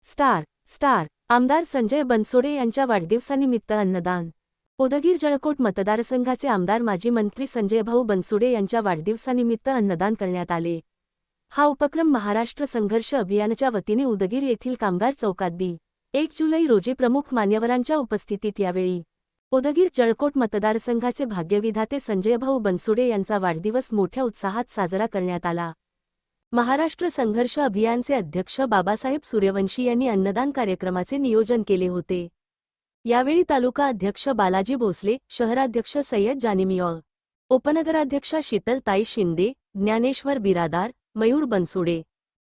Star आमदार संजय बनसोडे यांच्या वाढदिवसानिमित्त अन्नदान। उदगीर जळकोट मतदारसंघाचे आमदार माजी मंत्री संजयभाऊ बनसोडे यांच्या वाढदिवसानिमित्त अन्नदान करण्यात आले। हा उपक्रम महाराष्ट्र संघर्ष अभियानच्या वतीने उदगीर येथील कामगार चौकात दि. 1 जुलै रोजी प्रमुख मान्यवरांच्या उपस्थितीत यावेळी उदगीर जळकोट मतदारसंघाचे भाग्यविधाते संजयभाऊ बनसोडे यांचा वाढदिवस मोठ्या उत्साहात साजरा करण्यात आला। महाराष्ट्र संघर्ष अभियानचे अध्यक्ष बाबासाहेब सूर्यवंशी यांनी अन्नदान कार्यक्रमाचे नियोजन केले होते। यावेळी तालुका अध्यक्ष बालाजी भोसले, शहराध्यक्ष सय्यद जानिमिया, उपनगराध्यक्षा शीतलताई शिंदे, ज्ञानेश्वर बिरादार, मयूर बनसोडे,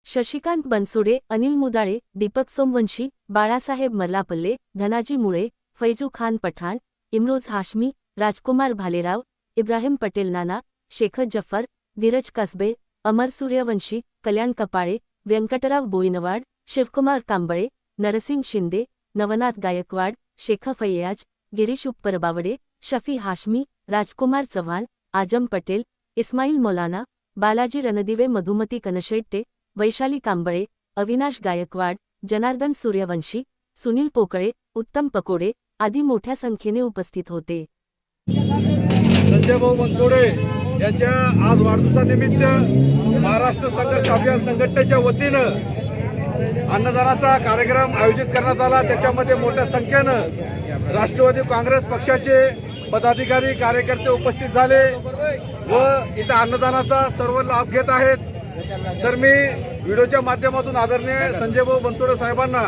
शशिकांत बनसोडे, अनिल मुदाळे, दीपक सोमवंशी, बाळासाहेब मर्लापल्ले, धनाजी मुळे, फैजू खान पठाण, इम्रोज हाशमी, राजकुमार भालेराव, इब्राहिम पटेल, नाना शेखर जफर, धीरज कसबे, अमर सूर्यवंशी, कल्याण कपाळे, व्यंकटराव बोईनवाड, शिवकुमार कांबळे, नरसिंग शिंदे, नवनाथ गायकवाड, शेख फैयाज, गिरीश उपरबावडे, शफी हाशमी, राजकुमार चव्हाण, आजम पटेल, इस्माईल मौलाना, बालाजी रणदिवे, मधुमती कनशेट्टे, वैशाली कांबळे, अविनाश गायकवाड, जनार्दन सूर्यवंशी, सुनील पोकळे, उत्तम पकोडे आदी मोठ्या संख्येने उपस्थित होते। संजयभाऊ बनसोडे यांच्या आज वाढदिवसानिमित्त महाराष्ट्र संघर्ष अभियान संघटनेच्या वतीनं अन्नदानाचा कार्यक्रम आयोजित करण्यात आला। त्याच्यामध्ये मोठ्या संख्येनं राष्ट्रवादी काँग्रेस पक्षाचे पदाधिकारी कार्यकर्ते उपस्थित झाले व इथं अन्नदानाचा सर्व लाभ घेत आहेत। तर मी व्हिडिओच्या माध्यमातून आदरणीय संजयभाऊ बनसोडे साहेबांना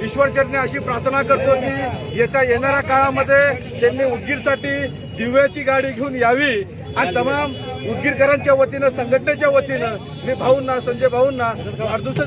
ईश्वरचरणी अशी प्रार्थना करतो की येणाऱ्या काळामध्ये त्यांनी उदगीरसाठी दिव्याची गाडी घेऊन यावी आणि तमाम उदगीरकरांच्या वतीनं, संघटनेच्या वतीनं मी भाऊंना, संजय भाऊंना वाढदिवस